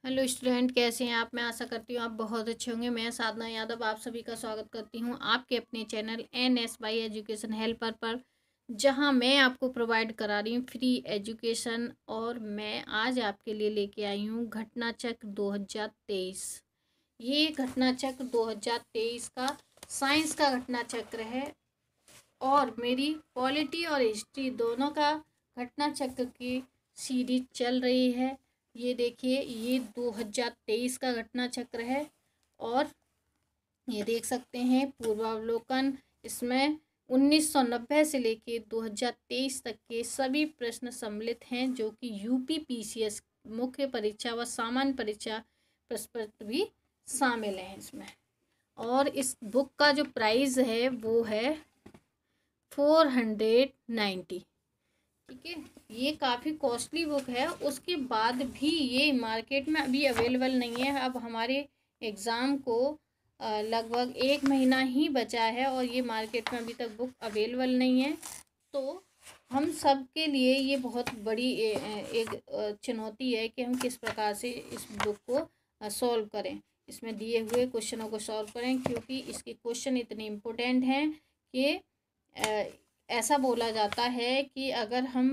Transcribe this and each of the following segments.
Hello student, कैसे हैं आप। मैं आशा करती हूँ आप बहुत अच्छे होंगे। मैं साधना यादव आप सभी का स्वागत करती हूँ आपके अपने चैनल NS एजुकेशन हेल्पर पर, जहाँ मैं आपको प्रोवाइड करा रही हूँ फ्री एजुकेशन। और मैं आज आपके लिए लेके आई हूँ घटना चक्र 2023। ये घटना चक्र 2023 का साइंस का घटना चक्र है और मेरी पॉलिटी और हिस्ट्री दोनों का घटना चक्र की सीरीज चल रही है। ये देखिए, ये 2023 का घटना चक्र है और ये देख सकते हैं पूर्वावलोकन। इसमें 1990 से लेके 2023 तक के सभी प्रश्न सम्मिलित हैं, जो कि UPPCS मुख्य परीक्षा व सामान्य परीक्षा प्रश्न पत्र भी शामिल हैं इसमें। और इस बुक का जो प्राइस है वो है 490। ठीक है, ये काफ़ी कॉस्टली बुक है। उसके बाद भी ये मार्केट में अभी अवेलेबल नहीं है। अब हमारे एग्ज़ाम को लगभग 1 महीना ही बचा है और ये मार्केट में अभी तक बुक अवेलेबल नहीं है। तो हम सब के लिए ये बहुत बड़ी एक चुनौती है कि हम किस प्रकार से इस बुक को सॉल्व करें, इसमें दिए हुए क्वेश्चनों को सॉल्व करें, क्योंकि इसके क्वेश्चन इतने इम्पोर्टेंट हैं कि ऐसा बोला जाता है कि अगर हम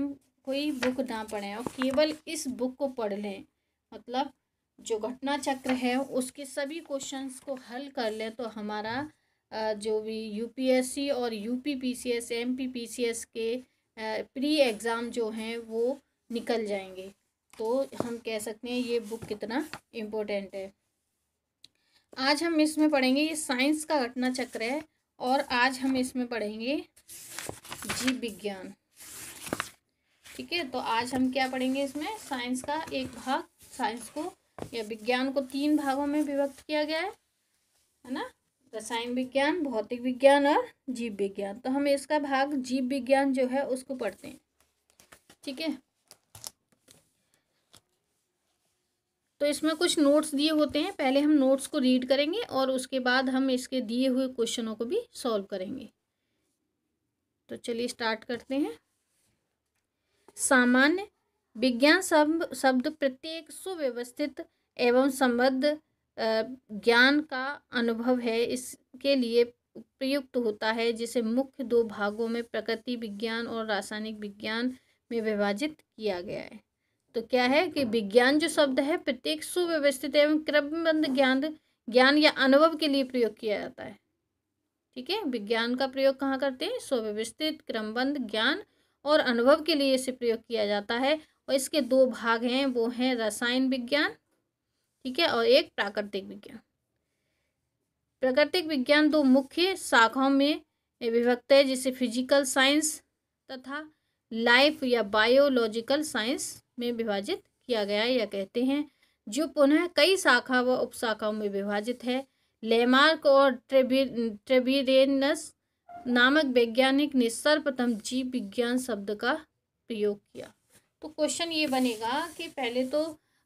कोई बुक ना पढ़ें और केवल इस बुक को पढ़ लें, मतलब जो घटना चक्र है उसके सभी क्वेश्चंस को हल कर लें, तो हमारा जो भी UPSC और UPPCS MPPCS के प्री एग्ज़ाम जो हैं वो निकल जाएंगे। तो हम कह सकते हैं ये बुक कितना इम्पोर्टेंट है। आज हम इसमें पढ़ेंगे, ये साइंस का घटना चक्र है और आज हम इसमें पढ़ेंगे जीव विज्ञान। ठीक है, तो आज हम क्या पढ़ेंगे इसमें, साइंस का एक भाग। साइंस को या विज्ञान को 3 भागों में विभक्त किया गया है ना, रसायन विज्ञान, भौतिक विज्ञान और जीव विज्ञान। तो हम इसका भाग जीव विज्ञान जो है उसको पढ़ते हैं। ठीक है, तो इसमें कुछ नोट्स दिए होते हैं, पहले हम नोट्स को रीड करेंगे और उसके बाद हम इसके दिए हुए क्वेश्चनों को भी सॉल्व करेंगे। तो चलिए स्टार्ट करते हैं। सामान्य विज्ञान शब्द प्रत्येक सुव्यवस्थित एवं संबद्ध ज्ञान का अनुभव है। इसके लिए प्रयुक्त होता है, जिसे मुख्य 2 भागों में प्रकृति विज्ञान और रासायनिक विज्ञान में विभाजित किया गया है। तो क्या है कि विज्ञान जो शब्द है प्रत्येक सुव्यवस्थित एवं क्रमबद्ध ज्ञान या अनुभव के लिए प्रयोग किया जाता है। ठीक है, विज्ञान का प्रयोग कहाँ करते हैं, सुव्यवस्थित क्रमबद्ध ज्ञान और अनुभव के लिए इसे प्रयोग किया जाता है। और इसके 2 भाग हैं, वो हैं रसायन विज्ञान, ठीक है, और एक प्राकृतिक विज्ञान। प्राकृतिक विज्ञान 2 मुख्य शाखाओं में विभक्त है, जिसे फिजिकल साइंस तथा लाइफ या बायोलॉजिकल साइंस में विभाजित किया गया है, या कहते हैं, जो पुनः कई शाखा व उपशाखाओं में विभाजित है। लेमार्क और ट्रेविरेनस नामक वैज्ञानिक ने सर्वप्रथम जीव विज्ञान शब्द का प्रयोग किया। तो क्वेश्चन ये बनेगा कि पहले तो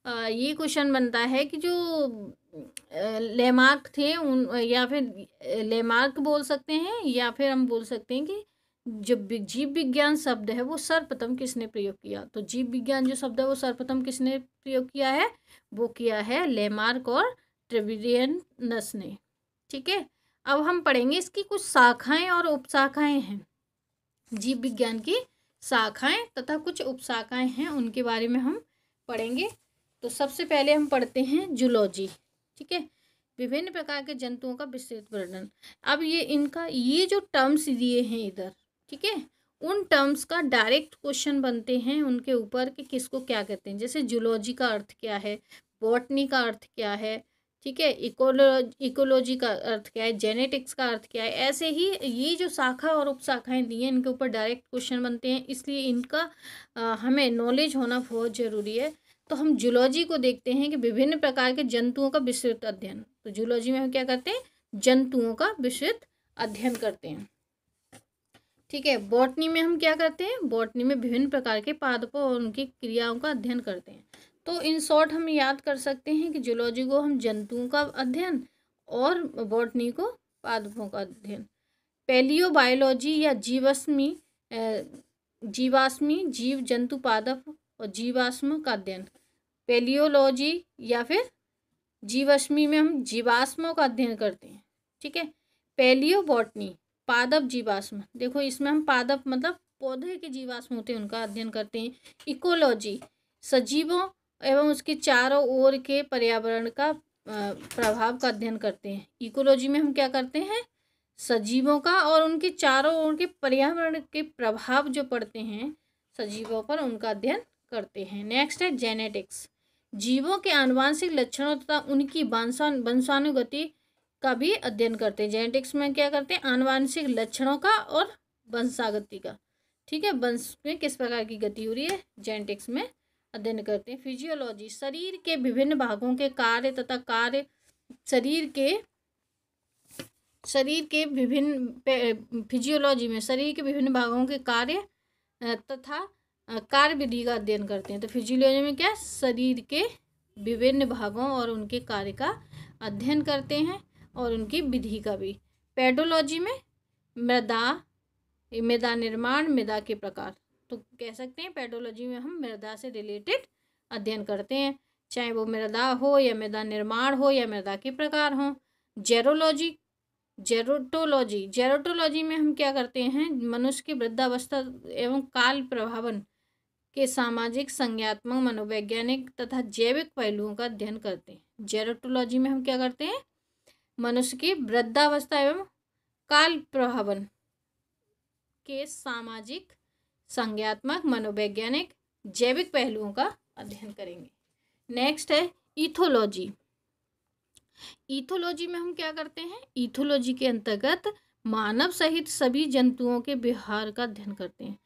ये क्वेश्चन बनता है कि जो लेमार्क थे उन, या फिर लेमार्क बोल सकते हैं, या फिर हम बोल सकते हैं कि जो जीव विज्ञान शब्द है वो सर्वप्रथम किसने प्रयोग किया। तो जीव विज्ञान जो शब्द है वो सर्वप्रथम किसने प्रयोग किया है, वो किया है लेमार्क और ट्रेविरियनस ने। ठीक है, अब हम पढ़ेंगे इसकी कुछ शाखाएं और उपशाखाएं हैं। जीव विज्ञान की शाखाएं तथा कुछ उपशाखाएं हैं, उनके बारे में हम पढ़ेंगे। तो सबसे पहले हम पढ़ते हैं जूलॉजी। ठीक है, विभिन्न प्रकार के जंतुओं का विस्तृत वर्णन। अब ये जो टर्म्स दिए हैं इधर, ठीक है, उन टर्म्स का डायरेक्ट क्वेश्चन बनते हैं उनके ऊपर कि किसको क्या कहते हैं। जैसे जूलॉजी का अर्थ क्या है, बॉटनी का अर्थ क्या है, ठीक है, इकोलॉजी का अर्थ क्या है, जेनेटिक्स का अर्थ क्या है। ऐसे ही ये जो शाखा और उपशाखाएं दी हैं इनके ऊपर डायरेक्ट क्वेश्चन बनते हैं, इसलिए इनका हमें नॉलेज होना बहुत ज़रूरी है। तो हम जूलॉजी को देखते हैं कि विभिन्न प्रकार के जंतुओं का विस्तृत अध्ययन। तो जूलॉजी में हम क्या करते हैं, जंतुओं का विस्तृत अध्ययन करते हैं। ठीक है, बॉटनी में हम क्या करते हैं, बॉटनी में विभिन्न प्रकार के पादपों और उनकी क्रियाओं का अध्ययन करते हैं। तो इन शॉर्ट हम याद कर सकते हैं कि जूलॉजी को हम जंतुओं का अध्ययन और बॉटनी को पादपों का अध्ययन। पैलियोबायोलॉजी या जीवाश्मी जीव जंतु पादप और जीवाश्म का अध्ययन। पेलियोलॉजी या फिर जीवाश्मी में हम जीवाश्मों का अध्ययन करते हैं। ठीक है। पेलियोबॉटनी पादप जीवाश्म, देखो इसमें हम पादप मतलब पौधे के जीवाश्म होते हैं उनका अध्ययन करते हैं। इकोलॉजी सजीवों एवं उसके चारों ओर के पर्यावरण का प्रभाव का अध्ययन करते हैं। इकोलॉजी में हम क्या करते हैं, सजीवों का और उनके चारों ओर के पर्यावरण के प्रभाव जो पड़ते हैं सजीवों पर, उनका अध्ययन करते हैं। नेक्स्ट है जेनेटिक्स, जीवों के आनुवांशिक लक्षणों तथा उनकी वंशानुगति का भी अध्ययन करते हैं। जेनेटिक्स में क्या करते हैं, आनुवांशिक लक्षणों का और वंशागति का। ठीक है, वंश में किस प्रकार की गति हो रही है जेनेटिक्स में अध्ययन करते हैं। फिजियोलॉजी शरीर के विभिन्न भागों के कार्य तथा कार्य शरीर के विभिन्न फिजियोलॉजी में शरीर के विभिन्न भागों के कार्य तथा कार्य विधि का अध्ययन करते हैं। तो फिजियोलॉजी में क्या, शरीर के विभिन्न भागों और उनके कार्य का अध्ययन करते हैं और उनकी विधि का भी। पेडोलॉजी में मृदा निर्माण, मृदा के प्रकार, तो कह सकते हैं पेडोलॉजी में हम मृदा से रिलेटेड अध्ययन करते हैं, चाहे वो मृदा हो या मृदा निर्माण हो या मृदा के प्रकार हो। जेरोटोलॉजी में हम क्या करते हैं, मनुष्य की वृद्धावस्था एवं काल प्रभावन के सामाजिक, संज्ञात्मक, मनोवैज्ञानिक तथा जैविक पहलुओं का अध्ययन करते हैं। जेरोटोलॉजी में हम क्या करते हैं, मनुष्य की वृद्धावस्था एवं काल प्रभावन के सामाजिक, संज्ञात्मक, मनोवैज्ञानिक, जैविक पहलुओं का अध्ययन करेंगे। नेक्स्ट है ईथोलॉजी। ईथोलॉजी में हम क्या करते हैं, ईथोलॉजी के अंतर्गत मानव सहित सभी जंतुओं के व्यवहार का अध्ययन करते हैं।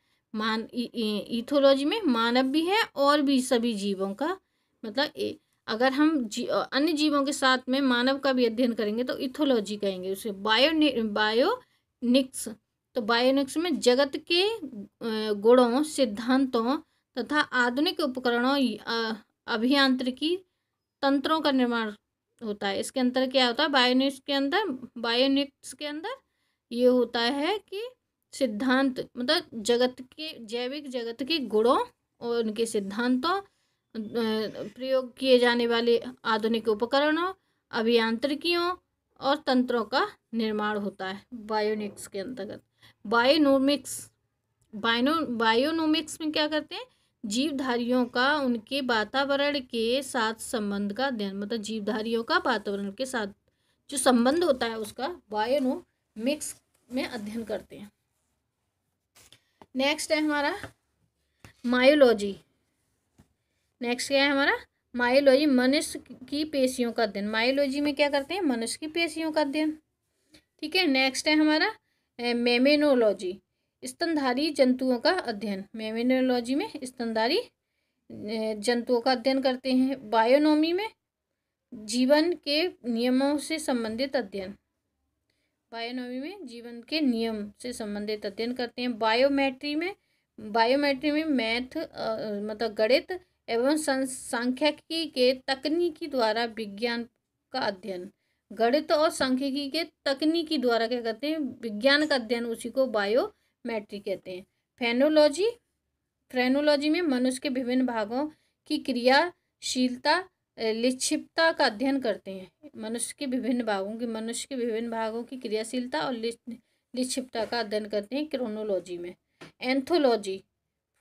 ईथोलॉजी में मानव भी है और भी सभी जीवों का, मतलब अगर हम अन्य जीवों के साथ में मानव का भी अध्ययन करेंगे तो ईथोलॉजी कहेंगे उसे। बायोनिक्स, तो बायोनिक्स में जगत के गुणों, सिद्धांतों तथा आधुनिक उपकरणों, अभियांत्रिकी तंत्रों का निर्माण होता है। इसके अंदर क्या होता है, बायोनिक्स के अंदर ये होता है कि सिद्धांत मतलब जैविक जगत के गुणों और उनके सिद्धांतों, प्रयोग किए जाने वाले आधुनिक उपकरणों, अभियांत्रिकियों और तंत्रों का निर्माण होता है बायोनिक्स के अंतर्गत। बायोनोमिक्स में क्या करते हैं, जीवधारियों का उनके वातावरण के साथ संबंध का अध्ययन, मतलब जीवधारियों का वातावरण के साथ जो संबंध होता है उसका बायोनोमिक्स में अध्ययन करते हैं। नेक्स्ट है हमारा मायोलॉजी। नेक्स्ट क्या है हमारा, मायोलॉजी, मनुष्य की पेशियों का अध्ययन। मायोलॉजी में क्या करते हैं, मनुष्य की पेशियों का अध्ययन। ठीक है। नेक्स्ट है हमारा मेमेनोलॉजी, स्तनधारी जंतुओं का अध्ययन। मेमेनोलॉजी में स्तनधारी जंतुओं का अध्ययन करते हैं। बायोनोमी में जीवन के नियमों से संबंधित अध्ययन, बायोनोमी में जीवन के नियम से संबंधित अध्ययन करते हैं। बायोमेट्री में मैथ मतलब गणित एवं सांख्यिकी के तकनीकी द्वारा विज्ञान का अध्ययन, गणित और सांख्यिकी के तकनीकी द्वारा क्या कहते हैं, विज्ञान का अध्ययन, उसी को बायोमेट्री कहते हैं। फ्रेनोलॉजी में मनुष्य के विभिन्न भागों की क्रियाशीलता, लिच्छिपता का अध्ययन करते हैं। मनुष्य के विभिन्न भागों की क्रियाशीलता और लिच्छिपता का अध्ययन करते हैं क्रोनोलॉजी में। एंथोलॉजी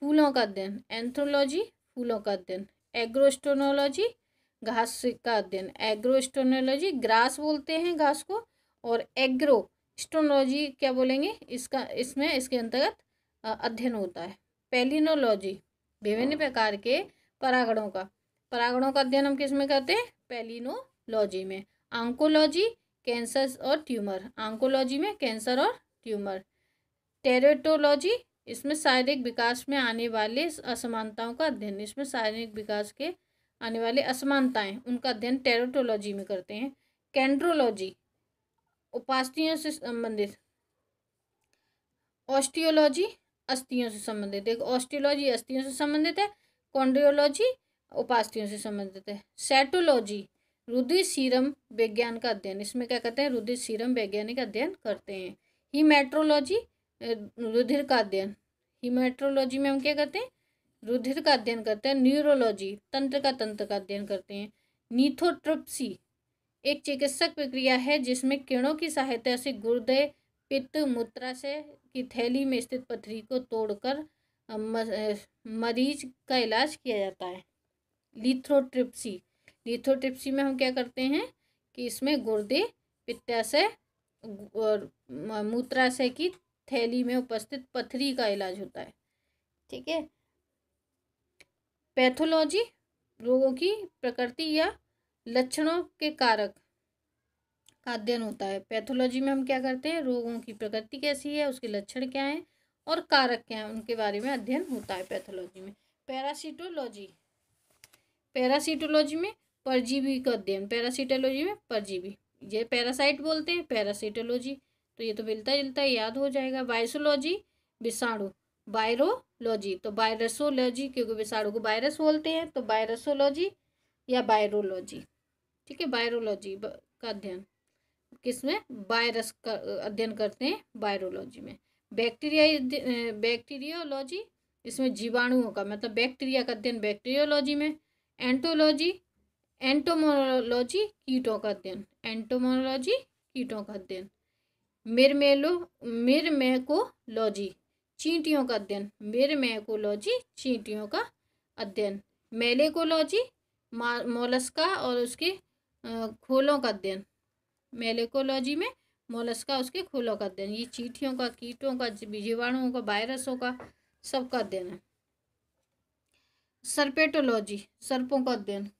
फूलों का अध्ययन। एग्रोस्टोनोलॉजी घास का अध्ययन। एग्रोस्टोनोलॉजी ग्रास बोलते हैं घास को, और एग्रोस्टोनोलॉजी क्या बोलेंगे, इसके अंतर्गत अध्ययन होता है। पेलिनोलॉजी विभिन्न प्रकार के परागणों का अध्ययन हम किस में करते हैं, पेलिनोलॉजी में। ऑन्कोलॉजी कैंसर और ट्यूमर। टेरेटोलॉजी इसमें शारीरिक विकास में आने वाले असमानताओं का अध्ययन, इसमें शारीरिक विकास के आने वाले असमानताएं उनका अध्ययन टेरेटोलॉजी में करते हैं। कैंड्रोलॉजी उपास्थियों से संबंधित। ऑस्टियोलॉजी अस्थियों से संबंधित, देखो ऑस्टियोलॉजी अस्थियों से संबंधित है, कॉन्ड्रियोलॉजी उपास्थियों से संबंधित है। सेटोलॉजी रुधिर सीरम विज्ञान का अध्ययन, इसमें क्या कहते हैं, रुधिर सीरम वैज्ञानिक अध्ययन करते हैं। हीमेट्रोलॉजी रुधिर का अध्ययन, हीमेट्रोलॉजी में हम क्या करते हैं, रुधिर का अध्ययन करते हैं। न्यूरोलॉजी तंत्र का अध्ययन करते हैं। नीथोट्रिप्सी एक चिकित्सक प्रक्रिया है जिसमें किरणों की सहायता से गुर्दे, पित्त, मूत्राशय की थैली में स्थित पथरी को तोड़कर मरीज का इलाज किया जाता है। लिथोट्रिप्सी में हम क्या करते हैं कि इसमें गुर्दे, पित्ताशय और मूत्राशय की थैली में उपस्थित पथरी का इलाज होता है। ठीक है। पैथोलॉजी रोगों की प्रकृति या लक्षणों के कारक का अध्ययन होता है। पैथोलॉजी में हम क्या करते हैं, रोगों की प्रकृति कैसी है, उसके लक्षण क्या हैं और कारक क्या हैं, उनके बारे में अध्ययन होता है पैथोलॉजी में। पैरासिटोलॉजी में परजीवी का अध्ययन। पैरासिटोलॉजी में परजीवी, ये पैरासाइट बोलते हैं, पैरासिटोलॉजी तो ये तो मिलता जुलता याद हो जाएगा। वायरोलॉजी विषाणु, वायरोलॉजी तो वायरसोलॉजी, क्योंकि विषाणु को वायरस बोलते हैं तो वायरसोलॉजी या वायरोलॉजी। ठीक है। वायरोलॉजी का अध्ययन किसमें, वायरस का अध्ययन करते हैं वायरोलॉजी में। बैक्टीरियोलॉजी इसमें जीवाणुओं का मतलब बैक्टीरिया का अध्ययन बैक्टीरियोलॉजी में। एंटोमोलॉजी कीटों का अध्ययन, एंटोमोलॉजी कीटों का अध्ययन। मिरमेकोलॉजी चींटियों का अध्ययन, मिरमेकोलॉजी चींटियों का अध्ययन। मेलेकोलॉजी मोलस्का और उसके खोलों का अध्ययन। मेलेकोलॉजी में मोलस्का उसके खोलों का अध्ययन। ये चींटियों का, कीटों का, जीवाणुओं का, वायरसों का, सबका अध्ययन है। सर्पेटोलॉजी सर्पों का अध्ययन।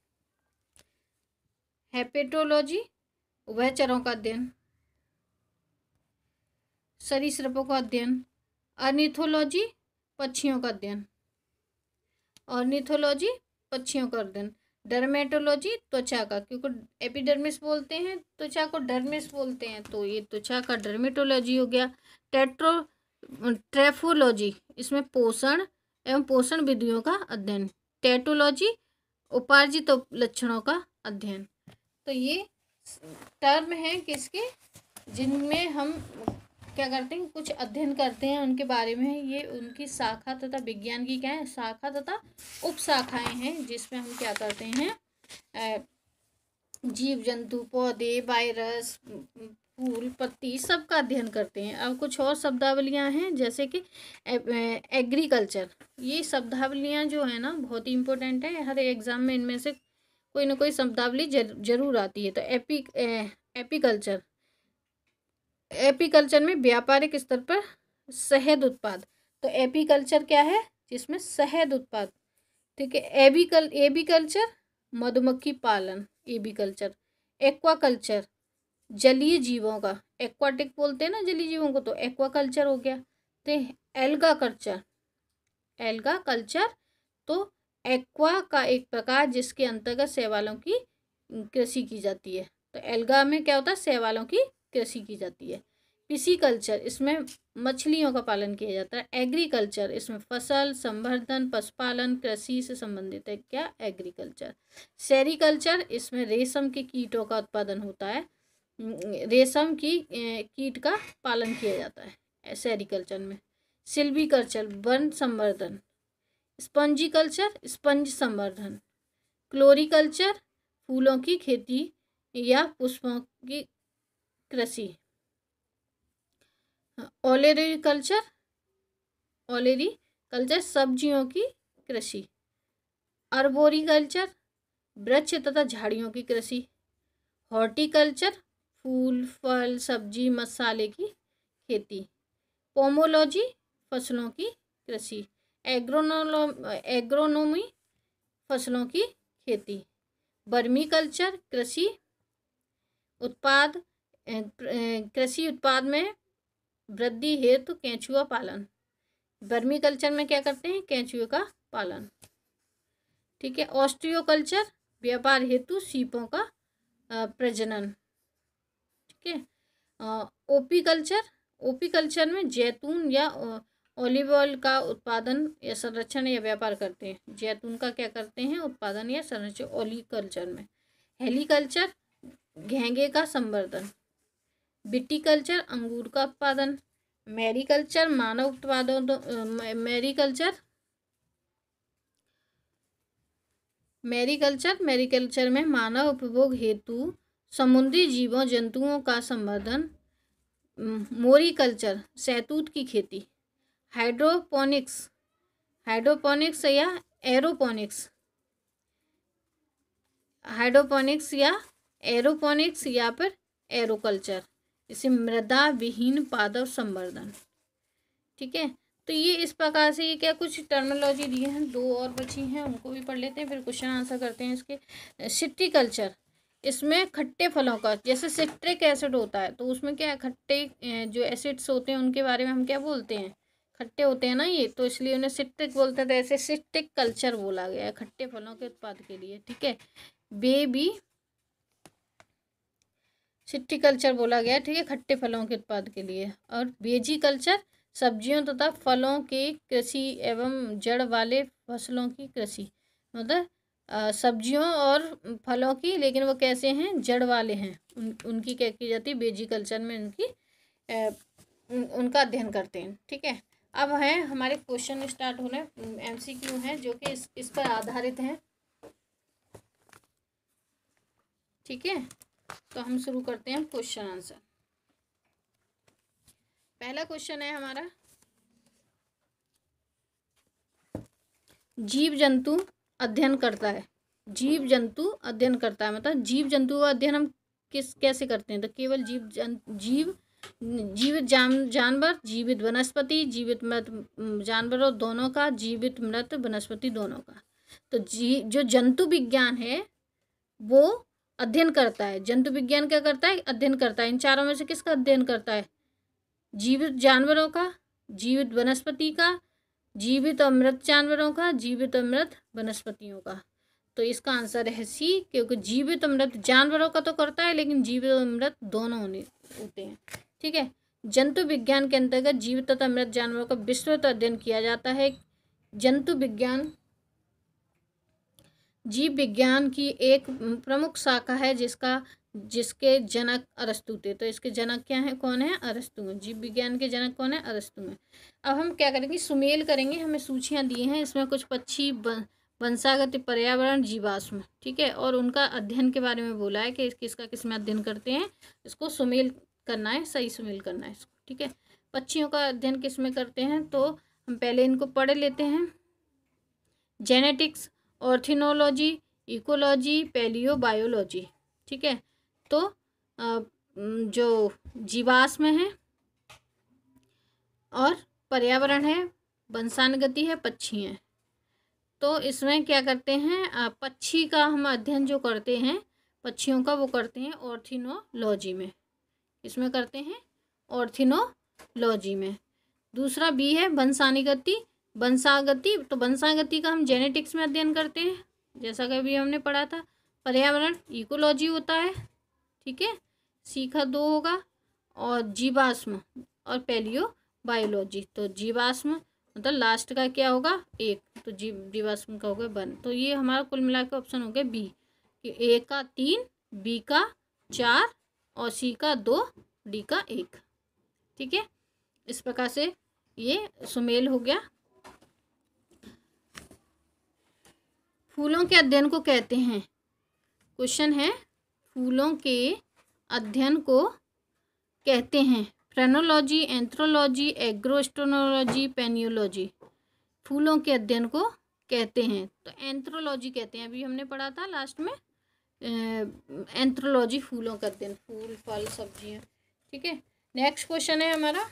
हेपेटोलॉजी उभयचरों का अध्ययन, सरीसृपों का अध्ययन। अर्निथोलॉजी पक्षियों का अध्ययन, ऑर्निथोलॉजी पक्षियों का अध्ययन। डर्मेटोलॉजी त्वचा का, क्योंकि एपिडर्मिस बोलते हैं त्वचा को, डर्मिस बोलते हैं तो ये त्वचा का डर्मेटोलॉजी हो गया। ट्रेफोलॉजी इसमें पोषण एवं पोषण विधियों का अध्ययन। टेटोलॉजी उपार्जित लक्षणों का अध्ययन। तो ये टर्म है किसके, जिनमें हम क्या करते हैं, कुछ अध्ययन करते हैं उनके बारे में। ये उनकी शाखा तथा विज्ञान की क्या है, शाखा तथा उपशाखाएं हैं, जिसमें हम क्या करते हैं, जीव जंतु, पौधे, वायरस, फूल, पत्ती, सबका अध्ययन करते हैं। अब कुछ और शब्दावलियां हैं जैसे कि एग्रीकल्चर। ये शब्दावलियां जो है ना बहुत ही इंपॉर्टेंट है, हर एग्जाम में इनमें से कोई ना कोई शब्दावली जरूर आती है। तो एपीकल्चर में व्यापारिक स्तर पर शहद उत्पाद। तो एपीकल्चर क्या है, जिसमें शहद उत्पाद। ठीक है। एबीकल्चर मधुमक्खी पालन, एबीकल्चर। एक्वाकल्चर जलीय जीवों का, एक्वाटिक बोलते हैं ना जलीय जीवों को, तो एक्वाकल्चर हो गया। तो एल्गा कल्चर तो एक्वा का एक प्रकार जिसके अंतर्गत शैवालों की कृषि की जाती है। तो एल्गा में क्या होता है, शैवालों की कृषि की जाती है। पिसीकल्चर इसमें मछलियों का पालन किया जाता है। एग्रीकल्चर इसमें फसल, संवर्धन, पशुपालन, कृषि से संबंधित है क्या, एग्रीकल्चर। सेरीकल्चर इसमें रेशम के कीटों का उत्पादन होता है, रेशम की कीट का पालन किया जाता है सेरीकल्चर में। सिल्वीकल्चर वन संवर्धन। स्पंजीकल्चर स्पंज संवर्धन। क्लोरीकल्चर फूलों की खेती या पुष्पों की कृषि। ओलेरीकल्चर सब्जियों की कृषि। अर्बोरिकल्चर वृक्ष तथा झाड़ियों की कृषि। हॉर्टिकल्चर फूल, फल, सब्जी, मसाले की खेती। पोमोलॉजी फसलों की कृषि। एग्रोनोमी फसलों की खेती। वर्मीकल्चर कृषि उत्पाद में वृद्धि हेतु केंचुआ पालन। वर्मीकल्चर में क्या करते हैं, केंचुए का पालन। ठीक है। ऑस्ट्रियोकल्चर व्यापार हेतु सीपों का प्रजनन। ठीक है। ओपीकल्चर में जैतून या ऑलिव ऑयल का उत्पादन या संरक्षण या व्यापार करते हैं। जैतून का क्या करते हैं, उत्पादन या संरक्षण ओलिकल्चर में। हेलीकल्चर घेंगे का संवर्धन। विटीकल्चर अंगूर का उत्पादन। मैरीकल्चर मानव उत्पादों। मैरीकल्चर मैरीकल्चर में मानव उपभोग हेतु समुद्री जीवों जंतुओं का संवर्धन। मोरीकल्चर शहतूत की खेती। हाइड्रोपोनिक्स या एरोपोनिक्स या फिर एरोकल्चर, इसे मृदा विहीन पादप संवर्धन। ठीक है, तो ये इस प्रकार से ये क्या कुछ टर्मिनोलॉजी दी हैं, दो और बची हैं उनको भी पढ़ लेते हैं, फिर क्वेश्चन आंसर करते हैं इसके। सिट्रीकल्चर, इसमें खट्टे फलों का, जैसे सिट्रिक एसिड होता है तो उसमें क्या है, खट्टे जो एसिड्स होते हैं उनके बारे में हम क्या बोलते हैं, खट्टे होते हैं ना ये, तो इसलिए उन्हें सिट्रिक बोलते थे, ऐसे सिट्रिक कल्चर बोला गया है खट्टे फलों के उत्पाद के लिए। ठीक है, बेबी सिट्रीकल्चर बोला गया, ठीक है, खट्टे फलों के उत्पाद के लिए। और बेजी कल्चर सब्जियों तथा फलों के कृषि एवं जड़ वाले फसलों की कृषि, मतलब सब्जियों और फलों की, लेकिन वो कैसे हैं, जड़ वाले हैं, उनकी क्या की जाती है, बेजी कल्चर में उनका अध्ययन करते हैं। ठीक है, अब है हमारे क्वेश्चन स्टार्ट होने, MCQ हैं जो कि इस पर आधारित हैं। ठीक है, तो हम शुरू करते हैं क्वेश्चन आंसर। पहला क्वेश्चन है हमारा, जीव जंतु अध्ययन करता है। जीव जंतु अध्ययन करता है मतलब जीव जंतु का अध्ययन हम कैसे करते हैं, तो केवल जीवित जानवर, जीवित वनस्पति, जीवित मृत जानवरों दोनों का, जीवित मृत वनस्पति दोनों का। तो जो जंतु विज्ञान है वो अध्ययन करता है। जंतु विज्ञान क्या करता है, अध्ययन करता है। इन चारों में से किसका अध्ययन करता है, जीवित जानवरों का, जीवित वनस्पति का, जीवित और मृत जानवरों का, जीवित और मृत वनस्पतियों का। तो इसका आंसर है सी, क्योंकि जीवित और मृत जानवरों का तो करता है लेकिन जीवित और मृत दोनों होते हैं। ठीक है, जंतु विज्ञान के अंतर्गत जीवित तथा मृत जानवरों का विस्तृत अध्ययन किया जाता है। जंतु विज्ञान जीव विज्ञान की एक प्रमुख शाखा है जिसके जनक अरस्तु थे। तो इसके जनक क्या है, कौन है, अरस्तु हैं। जीव विज्ञान के जनक कौन है, अरस्तु हैं। अब हम क्या करेंगे, सुमेल करेंगे। हमें सूचियां दी हैं, इसमें कुछ पक्षी, वंशागत, पर्यावरण, जीवाश्म, ठीक है, और उनका अध्ययन के बारे में बोला है कि किसका किसमें अध्ययन करते हैं। इसको सुमेल करना है, सही सुमेल करना है इसको। ठीक है, पक्षियों का अध्ययन किस में करते हैं, तो हम पहले इनको पढ़ लेते हैं। Genetics, ornithology, ecology, palaeobiology. ठीक है, तो जो जीवाश्म है और पर्यावरण है, वंशानुगति है, पक्षी हैं। तो इसमें क्या करते हैं, पक्षी का हम अध्ययन जो करते हैं पक्षियों का, वो करते हैं ऑर्थिनोलॉजी में। इसमें करते हैं ऑर्थिनोलॉजी में। दूसरा बी है वंशानुगति, तो वंशागति का हम जेनेटिक्स में अध्ययन करते हैं, जैसा कि अभी हमने पढ़ा था। पर्यावरण इकोलॉजी होता है। ठीक है, सीखा 2 होगा। और जीवाश्म और पैलियोबायोलॉजी, तो जीवाश्म मतलब लास्ट का क्या होगा, 1, तो जीवाश्म का होगा 1। तो ये हमारा कुल मिला के ऑप्शन हो गया बी, कि ए का 3, बी का 4 और सी का 2, डी का 1। ठीक है, इस प्रकार से ये सुमेल हो गया। फूलों के अध्ययन को कहते हैं, क्वेश्चन है, फूलों के अध्ययन को कहते हैं फ्रेनोलॉजी, एंथ्रोलॉजी, एग्रोस्टोनोलॉजी, पेनियोलॉजी। फूलों के अध्ययन को कहते हैं तो एंथ्रोलॉजी कहते हैं, अभी हमने पढ़ा था लास्ट में। एंथ्रोलॉजी फूलों का अध्ययन, फूल, फल, सब्जियां। ठीक है, नेक्स्ट क्वेश्चन है हमारा,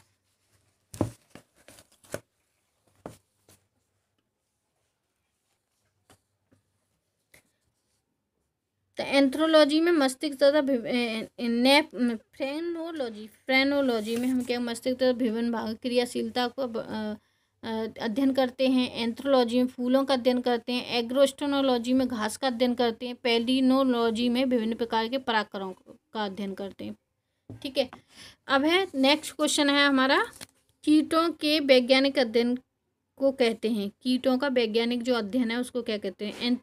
एंथ्रोलॉजी में मस्तिष्क तथा फ्रेनोलॉजी में हम क्या मस्तिष्क तथा विभिन्न भाग क्रियाशीलता को अध्ययन करते हैं। एंथ्रोलॉजी में फूलों का अध्ययन करते हैं। एग्रोस्टोनोलॉजी में घास का अध्ययन करते हैं। पेलिनोलॉजी में विभिन्न प्रकार के परागकणों का अध्ययन करते हैं। ठीक है, अब है नेक्स्ट क्वेश्चन है हमारा, कीटों के वैज्ञानिक अध्ययन को कहते हैं, कीटों का वैज्ञानिक जो अध्ययन है उसको क्या कहते हैं,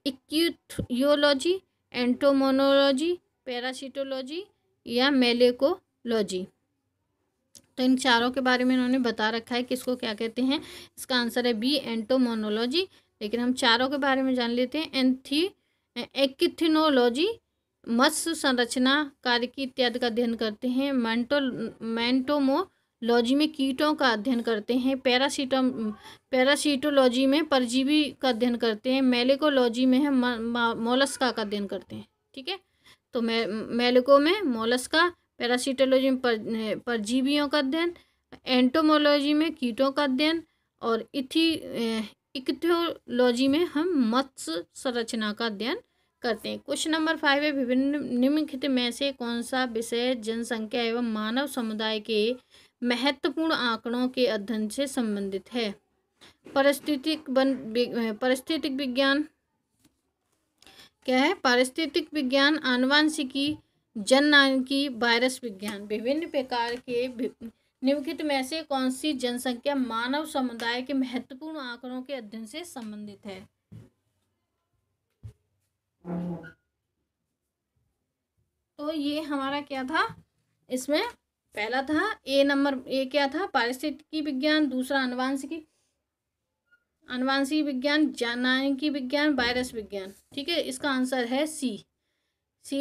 इक्यूथियोलॉजी, एंटोमोनोलॉजी, पैरासिटोलॉजी या मेलेकोलॉजी। तो इन चारों के बारे में इन्होंने बता रखा है किसको क्या कहते हैं। इसका आंसर है बी, एंटोमोनोलॉजी। लेकिन हम चारों के बारे में जान लेते हैं। एक्टिनोलॉजी मत्स्य संरचना कार्य की इत्यादि का अध्ययन करते हैं। मेंटोमोलॉजी में कीटों का अध्ययन करते हैं। पैरासीटोलॉजी में परजीवी का अध्ययन करते हैं। मेलेकोलॉजी में है मोलस्का का अध्ययन करते हैं। ठीक है, तो मेलेको में मोलस्का, पैरासीटोलॉजी में परजीवियों का अध्ययन, एंटोमोलॉजी में कीटों का अध्ययन, और इक्थियोलॉजी में हम मत्स्य संरचना का अध्ययन करते हैं। क्वेश्चन नंबर 5 है, विभिन्न निम्नलिखित में से कौन सा विषय जनसंख्या एवं मानव समुदाय के महत्वपूर्ण आंकड़ों के अध्ययन से संबंधित है? पारिस्थितिक विज्ञान क्या है? पारिस्थितिक विज्ञान, आनुवंशिकी, जननांगिकी, वायरस विज्ञान। विभिन्न प्रकार के निम्नलिखित में से कौन सी जनसंख्या मानव समुदाय के महत्वपूर्ण आंकड़ों के अध्ययन से संबंधित है? तो ये हमारा क्या था, इसमें पहला था ए क्या था? पारिस्थितिकी विज्ञान, दूसरा आनुवंशिकी विज्ञान, जननांगिकी विज्ञान, वायरस विज्ञान। ठीक है, इसका आंसर है सी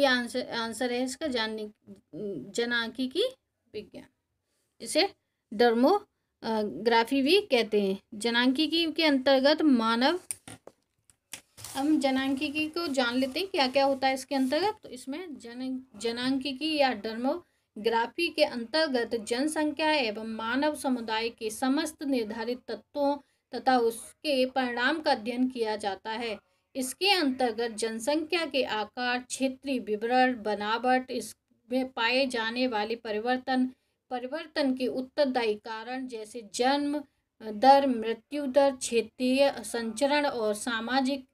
आंसर है इसका जननांगिकी विज्ञान। इसे डर्मोग्राफी भी कहते हैं। जननांगिकी के अंतर्गत हम जननांगिकी को जान लेते हैं क्या क्या होता है इसके अंतर्गत। तो इसमें जननांगिकी या डर्मोग्राफी के अंतर्गत जनसंख्या एवं मानव समुदाय के समस्त निर्धारित तत्वों तथा उसके परिणाम का अध्ययन किया जाता है। इसके अंतर्गत जनसंख्या के आकार, क्षेत्रीय विवरण, बनावट, इसमें पाए जाने वाले परिवर्तन के उत्तरदायी कारण जैसे जन्म दर, मृत्यु दर, क्षेत्रीय संचरण और सामाजिक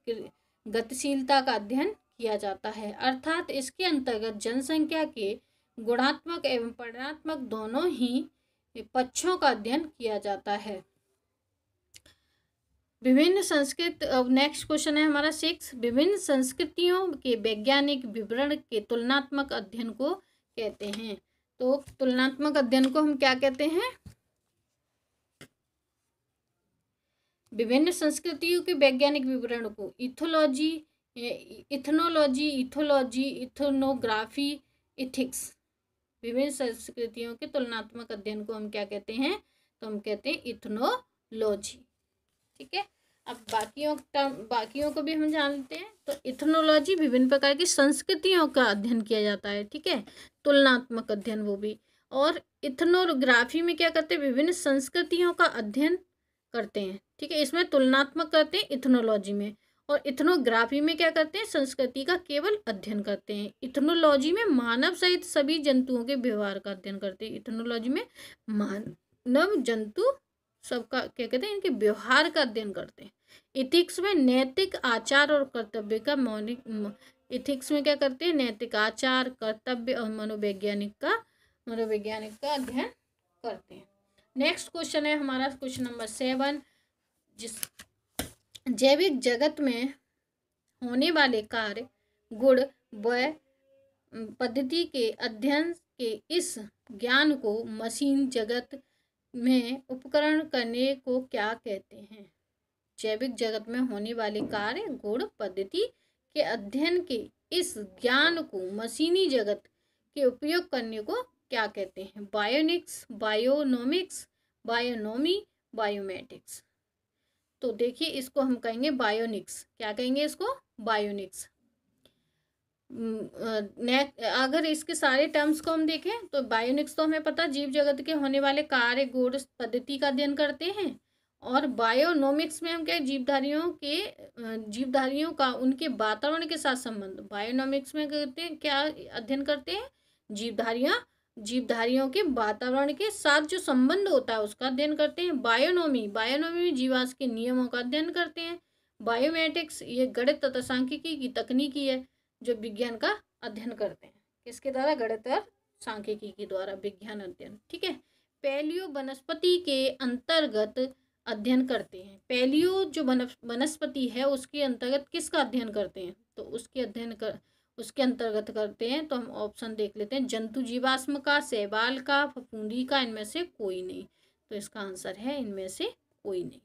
गतिशीलता का अध्ययन किया जाता है। अर्थात इसके अंतर्गत जनसंख्या के गुणात्मक एवं परिमाणात्मक दोनों ही पक्षों का अध्ययन किया जाता है। नेक्स्ट क्वेश्चन है हमारा 6। विभिन्न संस्कृतियों के वैज्ञानिक विवरण के तुलनात्मक अध्ययन को कहते हैं। तो तुलनात्मक अध्ययन को हम क्या कहते हैं? विभिन्न संस्कृतियों के वैज्ञानिक विवरण को इथनोग्राफी, इथिक्स। विभिन्न संस्कृतियों के तुलनात्मक अध्ययन को हम क्या कहते हैं? तो हम कहते हैं इथनोलॉजी। ठीक है, अब बाकियों को भी हम जानते हैं। तो इथनोलॉजी विभिन्न प्रकार की संस्कृतियों का अध्ययन किया जाता है। ठीक है, तुलनात्मक अध्ययन वो भी। और इथनोग्राफी में क्या करते हैं? विभिन्न संस्कृतियों का अध्ययन करते हैं। ठीक है, इसमें तुलनात्मक करते हैं इथनोलॉजी में। और इथनोग्राफी में क्या करते हैं? संस्कृति का केवल अध्ययन करते हैं। इथनोलॉजी में मानव सहित सभी जंतुओं के व्यवहार का अध्ययन करते हैं। इथनोलॉजी में मानव, जंतु सबका क्या कहते हैं? इनके व्यवहार का अध्ययन करते हैं। इथिक्स में नैतिक आचार और कर्तव्य का इथिक्स में क्या करते हैं? नैतिक आचार, कर्तव्य और मनोवैज्ञानिक का अध्ययन करते हैं। नेक्स्ट क्वेश्चन है हमारा क्वेश्चन नंबर 7। जैविक जगत में होने वाले कार्य, गुण व पद्धति के अध्ययन के इस ज्ञान को मशीन जगत में उपकरण करने को क्या कहते हैं? जैविक जगत में होने वाले कार्य, गुण, पद्धति के अध्ययन के इस ज्ञान को मशीनी जगत के उपयोग करने को क्या कहते हैं? Bionics, bionomics, बायोनोमी, बायोमेटिक्स। तो देखिए, इसको हम कहेंगे बायोनिक्स। क्या कहेंगे इसको? बायोनिक्स। अगर इसके सारे टर्म्स को हम देखें तो बायोनिक्स तो हमें पता जीव जगत के होने वाले कार्य, गुण, पद्धति का अध्ययन करते हैं। और बायोनोमिक्स में हम क्या, जीवधारियों का उनके वातावरण के साथ संबंध। बायोनोमिक्स में करते हैं क्या अध्ययन करते हैं? जीवधारियों के वातावरण के साथ जो संबंध होता है उसका अध्ययन करते हैं। बायोनोमी में जीवाश्म के नियमों का अध्ययन करते हैं। बायोमेटिक्स ये गणित तथा सांख्यिकी की तकनीकी है जो विज्ञान का अध्ययन करते हैं। किसके द्वारा? गणित और सांख्यिकी के द्वारा विज्ञान अध्ययन। ठीक है, पैलियो वनस्पति के अंतर्गत अध्ययन करते हैं। पैलियो जो वनस्पति है उसके अंतर्गत किसका अध्ययन करते हैं? तो उसके अंतर्गत करते हैं। तो हम ऑप्शन देख लेते हैं, जंतु जीवाश्म का, शैवाल का, फफूंदी का, इनमें से कोई नहीं। तो इसका आंसर है इनमें से कोई नहीं।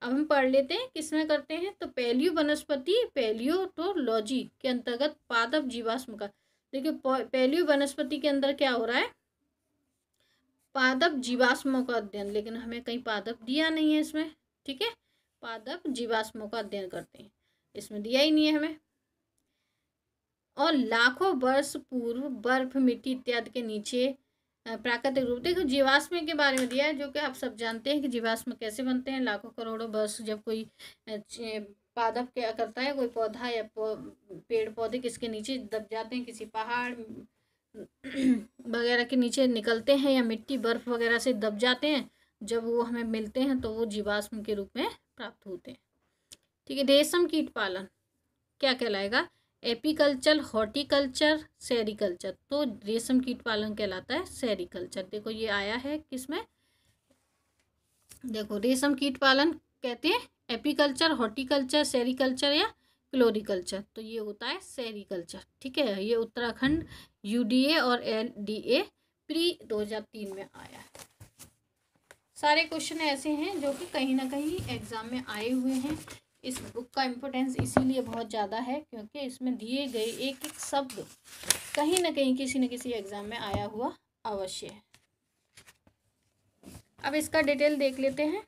अब हम पढ़ लेते हैं किसमें करते हैं। तो पैलियो वनस्पति पैलियोटोलॉजी के अंतर्गत पादप जीवाश्म का, देखिए पैलियो वनस्पति के अंदर क्या हो रहा है, पादप जीवाश्मों का अध्ययन, लेकिन हमें कहीं पादप दिया नहीं है इसमें, ठीक है। पादप जीवाश्मों का अध्ययन करते हैं, इसमें दिया ही नहीं है हमें। और लाखों वर्ष पूर्व बर्फ मिट्टी इत्यादि के नीचे प्राकृतिक रूप, देखो जीवाश्म के बारे में दिया है, जो कि आप सब जानते हैं कि जीवाश्म कैसे बनते हैं। लाखों करोड़ों वर्ष जब कोई पादप क्या करता है, कोई पौधा या पेड़ पौधे किसके नीचे दब जाते हैं, किसी पहाड़ वगैरह के नीचे निकलते हैं, या मिट्टी बर्फ वगैरह से दब जाते हैं, जब वो हमें मिलते हैं तो वो जीवाश्म के रूप में प्राप्त होते हैं, ठीक है। रेशम कीट पालन क्या कहलाएगा, एपीकल्चर, हॉर्टिकल्चर, सेरीकल्चर। तो रेशम कीट पालन कहलाता है सेरीकल्चर। देखो ये आया है किसमें, देखो रेशम कीट पालन कहते हैं एपीकल्चर, हॉर्टिकल्चर, सेरीकल्चर या फ्लोरिकल्चर। तो ये होता है सेरीकल्चर, ठीक है। ये उत्तराखंड यूडीए और एलडीए प्री 2003 में आया है। सारे क्वेश्चन ऐसे हैं जो कि कहीं ना कहीं एग्जाम में आए हुए हैं। इस बुक का इम्पोर्टेंस इसीलिए बहुत ज़्यादा है क्योंकि इसमें दिए गए एक एक शब्द कहीं ना कहीं किसी न किसी एग्जाम में आया हुआ अवश्य है। अब इसका डिटेल देख लेते हैं।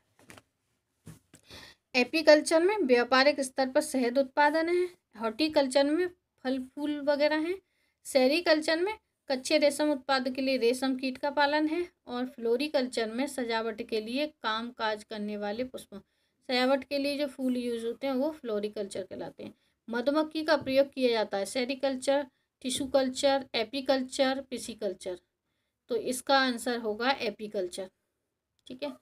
एपीकल्चर में व्यापारिक स्तर पर शहद उत्पादन है, हॉर्टिकल्चर में फल फूल वगैरह हैं, सेरीकल्चर में कच्चे रेशम उत्पादन के लिए रेशम कीट का पालन है, और फ्लोरिकल्चर में सजावट के लिए काम काज करने वाले पुष्पों, सजावट के लिए जो फूल यूज होते हैं वो फ्लोरिकल्चर कहलाते हैं। मधुमक्खी का प्रयोग किया जाता है, sericulture, tissue culture, apiculture, pisciculture. तो इसका आंसर होगा एपीकल्चर, ठीक है।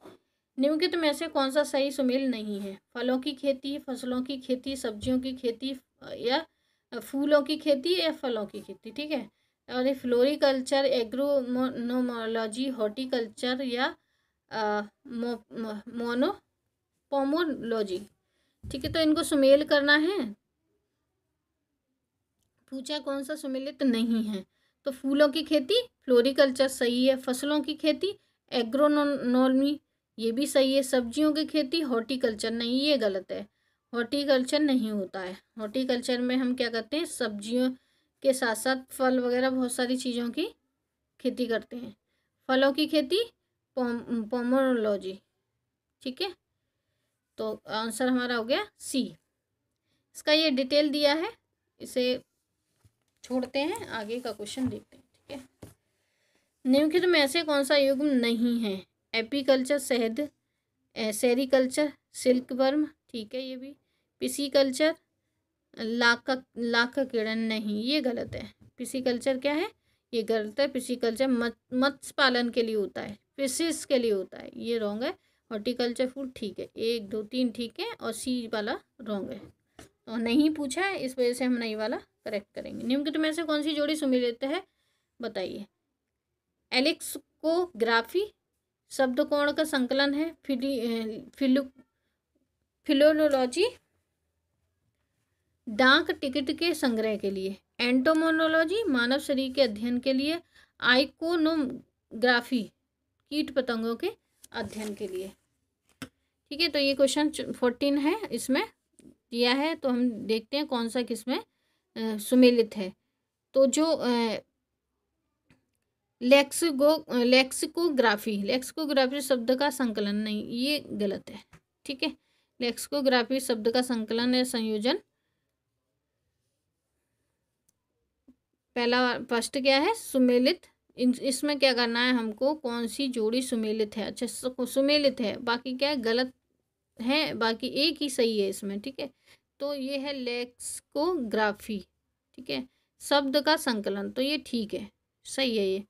निम्नलिखित में से कौन सा सही सुमेल नहीं है, फलों की खेती, फसलों की खेती, सब्जियों की खेती, या फूलों की खेती या फलों की खेती, ठीक है। और ये फ्लोरिकल्चर, एग्रोनोमोलॉजी, हॉर्टिकल्चर या पोमोलॉजी, ठीक है। तो इनको सुमेल करना है, पूछा कौन सा सुमेलित नहीं है। तो फूलों की खेती फ्लोरिकल्चर सही है, फसलों की खेती एग्रोनोमी ये भी सही है, सब्जियों की खेती हॉर्टिकल्चर नहीं, ये गलत है, हॉर्टिकल्चर नहीं होता है। हॉर्टिकल्चर में हम क्या करते हैं, सब्जियों के साथ साथ फल वगैरह बहुत सारी चीज़ों की खेती करते हैं। फलों की खेती पोमोलॉजी, ठीक है। तो आंसर हमारा हो गया सी। इसका ये डिटेल दिया है, इसे छोड़ते हैं, आगे का क्वेश्चन देखते हैं, ठीक है। निम्नलिखित में ऐसे कौन सा युग्म नहीं है, एपीकल्चर शहद, सेरीकल्चर सिल्कवर्म, ठीक है ये भी, पिसीकल्चर लाख किरण नहीं, ये गलत है। पिसीकल्चर क्या है, ये गलत है। पिसीकल्चर मत्स्य पालन के लिए होता है, फिशिस के लिए होता है, ये रॉन्ग है। हॉर्टिकल्चर फूड ठीक है, 1 2 3 ठीक है, और सी वाला रॉन्ग है, और नहीं पूछा है इस वजह से हम नहीं वाला करेक्ट करेंगे। निम्नलिखित में से कौन सी जोड़ी सुमेलित है बताइए। एलेक्सकोग्राफी शब्द कोण का संकलन है, फिलोलॉजी डाक टिकट के संग्रह के लिए, एंटोमोनोलॉजी मानव शरीर के अध्ययन के लिए, आइकोनोग्राफी कीट पतंगों के अध्ययन के लिए, ठीक है। तो ये क्वेश्चन 14 है, इसमें दिया है, तो हम देखते हैं कौन सा किसमें सुमेलित है। तो जो लेक्सिकोग्राफी शब्द का संकलन नहीं, ये गलत है, ठीक है। लेक्सिकोग्राफी शब्द का संकलन है, संयोजन। पहला फर्स्ट क्या है, सुमेलित। इसमें क्या करना है हमको, कौन सी जोड़ी सुमेलित है, अच्छा सुमेलित है, बाकी क्या है गलत है, बाकी एक ही सही है इसमें, ठीक है। तो ये है लेक्सिकोग्राफी, ठीक है, शब्द का संकलन, तो ये ठीक है, सही है। ये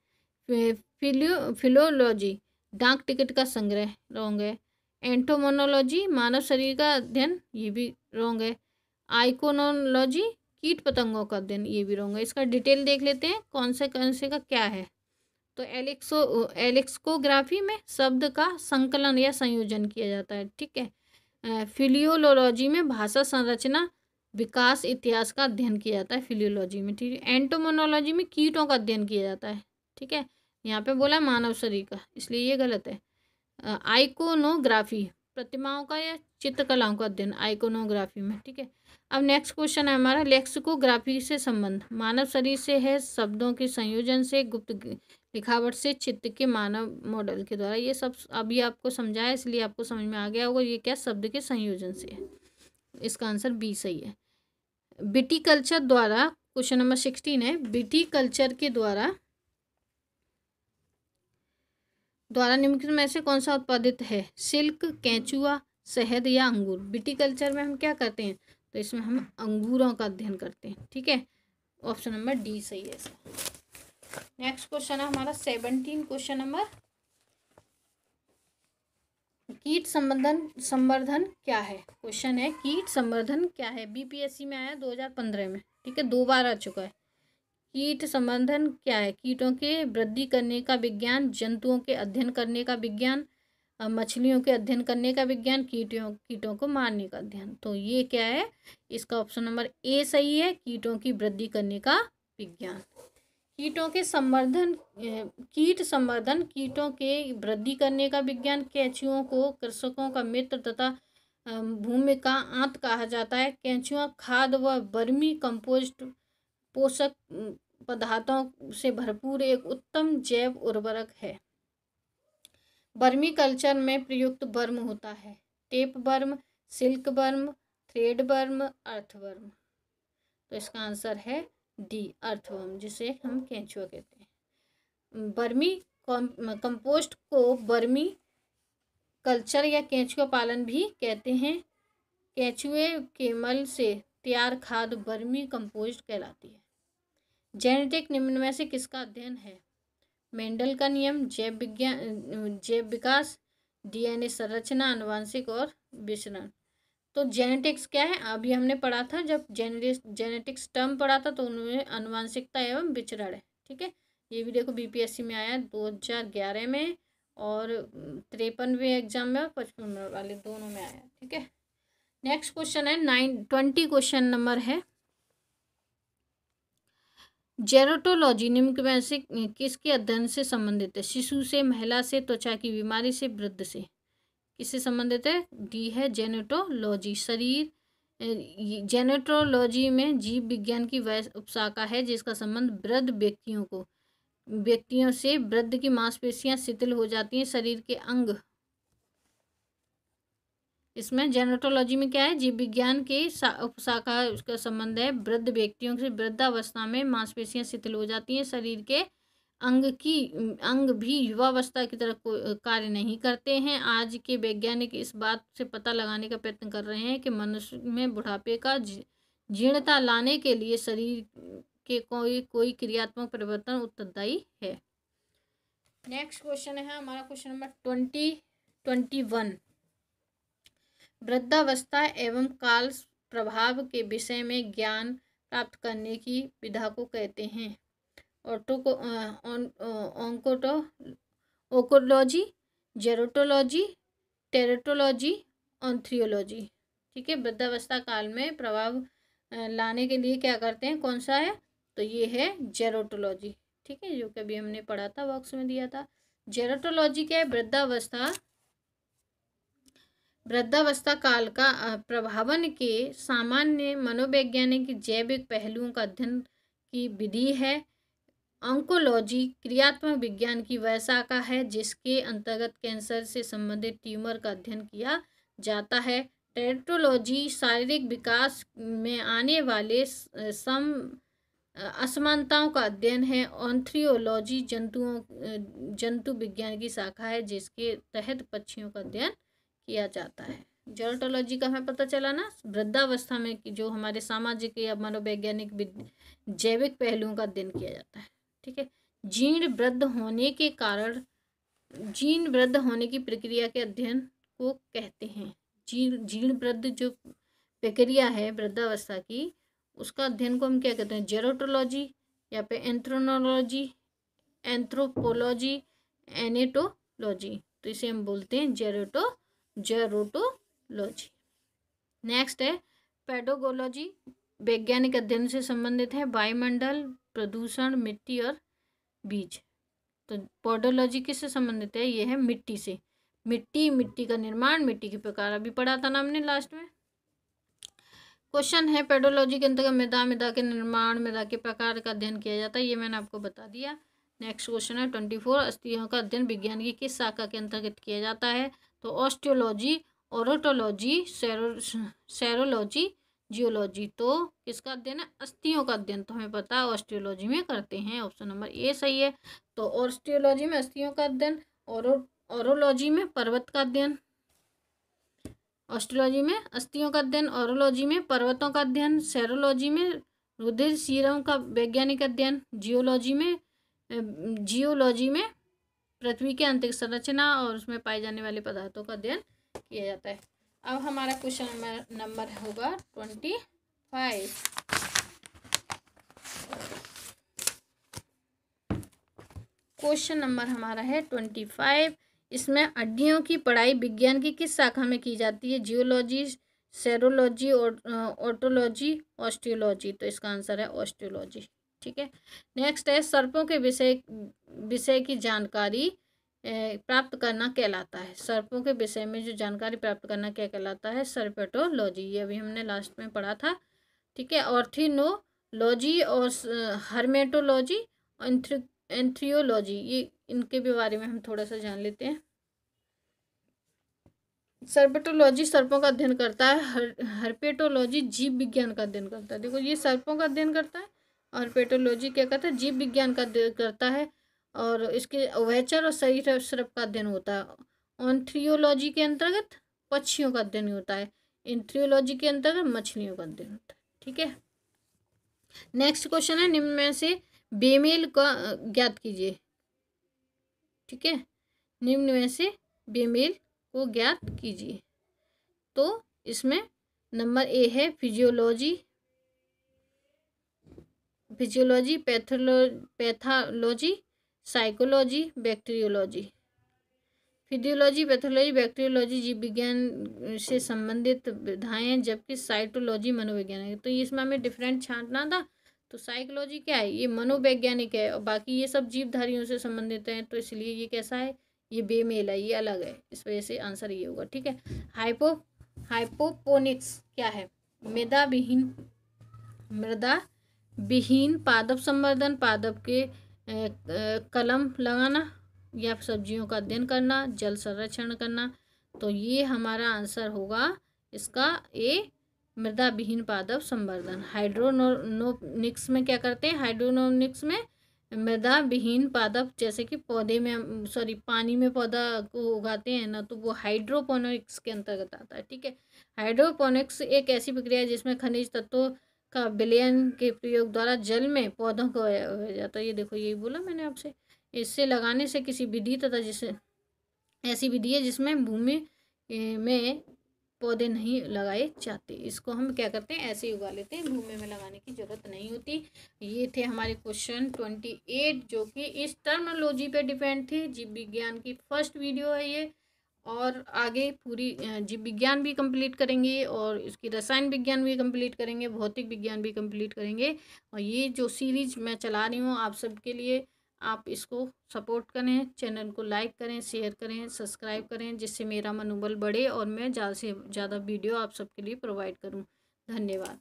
फिलोलॉजी डाक टिकट का संग्रह रॉन्ग है। एंटोमोनोलॉजी मानव शरीर का अध्ययन, ये भी रॉन्ग है। आइकोनोलॉजी कीट पतंगों का अध्ययन, ये भी रॉन्ग है। इसका डिटेल देख लेते हैं कौन से का क्या है। तो एलेक्सकोग्राफी में शब्द का संकलन या संयोजन किया जाता है, ठीक है। फिलियोलॉजी में भाषा संरचना विकास इतिहास का अध्ययन किया जाता है, फिलियोलॉजी में, ठीक है। एंटोमोनोलॉजी में कीटों का अध्ययन किया जाता है, ठीक है। यहाँ पे बोला मानव शरीर का, इसलिए ये गलत है। आइकोनोग्राफी प्रतिमाओं का या चित्रकलाओं का अध्ययन, आइकोनोग्राफी में। ठीक है, अब नेक्स्ट क्वेश्चन है हमारा लेक्सिकोग्राफी से संबंध। मानव शरीर से है, शब्दों के संयोजन से, गुप्त लिखावट से, चित्त के मानव मॉडल के द्वारा। ये सब अभी आपको समझाया इसलिए आपको समझ में आ गया होगा। ये क्या, शब्द के संयोजन से है। इसका आंसर बी सही है। विटीकल्चर द्वारा, क्वेश्चन नंबर 16 है, विटीकल्चर के द्वारा निम्नलिखित में से कौन सा उत्पादित है? सिल्क, केंचुआ, शहद या अंगूर। विटीकल्चर में हम क्या करते हैं? तो इसमें हम अंगूरों का अध्ययन करते हैं। ठीक है, ऑप्शन नंबर डी सही है इसका। नेक्स्ट क्वेश्चन है हमारा 17, क्वेश्चन नंबर, कीट संवर्धन क्या है? क्वेश्चन है कीट संवर्धन क्या है? बीपीएससी में आया 2015 में। ठीक है, 2 बार आ चुका है। कीट संवर्धन क्या है? कीटों के वृद्धि करने का विज्ञान, जंतुओं के अध्ययन करने का विज्ञान, मछलियों के अध्ययन करने का विज्ञान, कीटों को मारने का अध्ययन। तो ये क्या है? इसका ऑप्शन नंबर ए सही है, कीटों की वृद्धि करने का विज्ञान। कीटों के संवर्धन, कीट संवर्धन, कीटों के वृद्धि करने का विज्ञान। केंचुओं को कृषकों का मित्र तथा भूमि का आंत कहा जाता है। केंचुआ खाद व वर्मी कंपोस्ट पोषक पदार्थों से भरपूर एक उत्तम जैव उर्वरक है। वर्मी कल्चर में प्रयुक्त वर्म होता है tape worm, silk worm, thread worm, earthworm. तो इसका आंसर है डी, अर्थवर्म, जिसे हम केंचुआ कहते हैं। वर्मी कंपोस्ट को वर्मी कल्चर या केंचुआ पालन भी कहते हैं। केंचुए के मल से तैयार खाद वर्मी कंपोस्ट कहलाती है। जेनेटिक निम्न में से किसका अध्ययन है? मेंडल का नियम, जैव विकास, डीएनए संरचना, आनुवंशिक और विचरण। तो जेनेटिक्स क्या है? अभी हमने पढ़ा था, जब जेनेटिक्स टर्म पढ़ा था तो उनमें आनुवंशिकता एवं विचरण है। ठीक है, ये भी देखो बीपीएससी में आया 2011 में और 53वें एग्जाम में और 55 वाले दोनों में आया। ठीक है, नेक्स्ट क्वेश्चन है 20 क्वेश्चन नंबर है, जेरोटोलॉजी निम्न में से किसके अध्ययन से संबंधित है? शिशु से, महिला से, त्वचा की बीमारी से, वृद्ध से। किससे संबंधित है? डी है जेनेटोलॉजी। शरीर, जेनेटोलॉजी में जीव विज्ञान की वह उपशाखा है जिसका संबंध वृद्ध व्यक्तियों से। वृद्ध की मांसपेशियां शिथिल हो जाती हैं, शरीर के अंग। इसमें जेनेटोलॉजी में क्या है? जीव विज्ञान की उपशाखा, उसका संबंध है वृद्ध व्यक्तियों से। वृद्धावस्था में मांसपेशियां शिथिल हो जाती हैं, शरीर के अंग भी युवावस्था की तरह कार्य नहीं करते हैं। आज के वैज्ञानिक इस बात से पता लगाने का प्रयत्न कर रहे हैं कि मनुष्य में बुढ़ापे का जीर्णता लाने के लिए शरीर के कोई क्रियात्मक परिवर्तन उत्तरदायी है। नेक्स्ट क्वेश्चन है हमारा क्वेश्चन नंबर 21, वृद्धावस्था एवं काल प्रभाव के विषय में ज्ञान प्राप्त करने की विधा को कहते हैं? Oncology, gerontology, teratology, anthropology. ठीक है, वृद्धावस्था काल में प्रभाव लाने के लिए क्या करते हैं? कौन सा है? तो ये है जेरोटोलॉजी। ठीक है, जो कभी हमने पढ़ा था, बॉक्स में दिया था। जेरोटोलॉजी क्या है? वृद्धावस्था काल का प्रभावन के सामान्य मनोवैज्ञानिक जैविक पहलुओं का अध्ययन की विधि है। ऑन्कोलॉजी क्रियात्मक विज्ञान की वह शाखा है जिसके अंतर्गत कैंसर से संबंधित ट्यूमर का अध्ययन किया जाता है। टेरेटोलॉजी शारीरिक विकास में आने वाले असमानताओं का अध्ययन है। ऑन्थ्रियोलॉजी जंतु विज्ञान की शाखा है जिसके तहत पक्षियों का अध्ययन किया जाता है। जेरोटोलॉजी का हमें पता चला ना, वृद्धावस्था में जो हमारे सामाजिक या मनोवैज्ञानिक जैविक पहलुओं का अध्ययन किया जाता है। ठीक है, जीर्ण वृद्ध होने की प्रक्रिया के अध्ययन को कहते हैं। जीर्ण वृद्ध जो प्रक्रिया है वृद्धावस्था की, उसका अध्ययन को हम क्या कहते हैं? जेरोटोलॉजी या फिर एंथ्रोनोलॉजी, एंथ्रोपोलॉजी, एनेटोलॉजी। तो इसे हम बोलते हैं जेरोटोलॉजी। नेक्स्ट है पेडोगोलॉजी, वैज्ञानिक अध्ययन से संबंधित है। वायुमंडल, प्रदूषण, मिट्टी और बीज। तो पोडोलॉजी किससे संबंधित है? ये है मिट्टी से। मिट्टी, मिट्टी का निर्माण, मिट्टी के प्रकार अभी पढ़ा था ना हमने लास्ट में। क्वेश्चन है पेडोलॉजी के अंतर्गत मृदा, मृदा के निर्माण, मृदा के प्रकार का अध्ययन किया जाता है, ये मैंने आपको बता दिया। नेक्स्ट क्वेश्चन है 24, अस्थियों का अध्ययन विज्ञान की किस शाखा के अंतर्गत किया जाता है? तो ऑस्टियोलॉजी, ओरोटोलॉजी, सेरोलॉजी, जियोलॉजी। तो किसका अध्ययन है? अस्थियों का अध्ययन। तो हमें पता है ऑस्टियोलॉजी में करते हैं, ऑप्शन नंबर ए सही है। तो ऑस्टियोलॉजी में अस्थियों का अध्ययन, ओरोलॉजी में पर्वत का अध्ययन, ऑस्ट्रोलॉजी में अस्थियों का अध्ययन, ओरोलॉजी में पर्वतों का अध्ययन, सेरोलॉजी में रुधिर सीरम का वैज्ञानिक अध्ययन, जियोलॉजी में पृथ्वी के आंतरिक संरचना और उसमें पाए जाने वाले पदार्थों का अध्ययन किया जाता है। अब हमारा क्वेश्चन नंबर होगा 25। क्वेश्चन नंबर हमारा है 25। इसमें हड्डियों की पढ़ाई विज्ञान की किस शाखा में की जाती है? Geology, serology, ऑटोलॉजी, osteology. तो इसका आंसर है ऑस्टियोलॉजी। ठीक है। नेक्स्ट है सर्पों के विषय की जानकारी प्राप्त करना कहलाता है। सर्पों के विषय में जो जानकारी प्राप्त करना क्या कहलाता है? सर्पेटोलॉजी। ये अभी हमने लास्ट में पढ़ा था। ठीक है। ऑर्थिनोलॉजी और हर्मेटोलॉजी, एंथ्रियोलॉजी, ये इनके भी बारे में हम थोड़ा सा जान लेते हैं। सर्पेटोलॉजी सर्पों का अध्ययन करता है, हर्पेटोलॉजी जीव विज्ञान का अध्ययन करता है। देखो ये सर्पों का अध्ययन करता है और हर्पेटोलॉजी क्या करता है? जीव विज्ञान का अध्ययन करता है और इसके उभयचर और सरीसृप का अध्ययन होता है। ऑन्थ्रियोलॉजी के अंतर्गत पक्षियों का अध्ययन होता है, एंथ्रियोलॉजी के अंतर्गत मछलियों का अध्ययन होता है। ठीक है। नेक्स्ट क्वेश्चन है निम्न में से बेमेल का ज्ञात कीजिए। ठीक है। निम्न में से बेमेल को ज्ञात कीजिए। तो इसमें नंबर ए है physiology, pathology, psychology, bacteriology. Physiology, pathology, bacteriology जीव विज्ञान से संबंधित विधाएं, जबकि साइटोलॉजी मनोवैज्ञानिक है। तो इसमें हमें डिफरेंट छांटना था। तो साइकोलॉजी क्या है? ये मनोवैज्ञानिक है और बाकी ये सब जीवधारियों से संबंधित हैं, तो इसलिए ये कैसा है? ये बेमेल है, ये अलग है। इस वजह से आंसर ये होगा। ठीक है। हाइपोपोनिक्स क्या है? मृदा विहीन पादप संवर्धन, पादप के कलम लगाना या सब्जियों का अध्ययन करना, जल संरक्षण करना। तो ये हमारा आंसर होगा इसका ए, मृदा विहीन पादप संवर्धन। हाइड्रोनोनिक्स में क्या करते हैं? हाइड्रोनोनिक्स में मृदा विहीन पादप, जैसे कि पौधे में पानी में पौधा को उगाते हैं ना, तो वो हाइड्रोपोनिक्स के अंतर्गत आता है। ठीक है। हाइड्रोपोनिक्स एक ऐसी प्रक्रिया है जिसमें खनिज तत्वों का विलयन के प्रयोग द्वारा जल में पौधों को हो जाता है। ये देखो यही बोला मैंने आपसे। इससे लगाने से किसी विधि तथा जिसे ऐसी विधि है जिसमें भूमि में पौधे नहीं लगाए जाते, इसको हम क्या करते हैं? ऐसे ही उगा लेते हैं, भूमि में लगाने की जरूरत नहीं होती। ये थे हमारे क्वेश्चन 28 जो कि इस टर्मिनोलॉजी पे डिपेंड थी। जीव विज्ञान की फर्स्ट वीडियो है ये, और आगे पूरी जीव विज्ञान भी कंप्लीट करेंगे और इसकी रसायन विज्ञान भी कंप्लीट करेंगे, भौतिक विज्ञान भी कंप्लीट करेंगे। और ये जो सीरीज मैं चला रही हूँ आप सबके लिए, आप इसको सपोर्ट करें, चैनल को लाइक करें, शेयर करें, सब्सक्राइब करें, जिससे मेरा मनोबल बढ़े और मैं ज़्यादा से ज़्यादा वीडियो आप सबके लिए प्रोवाइड करूं। धन्यवाद।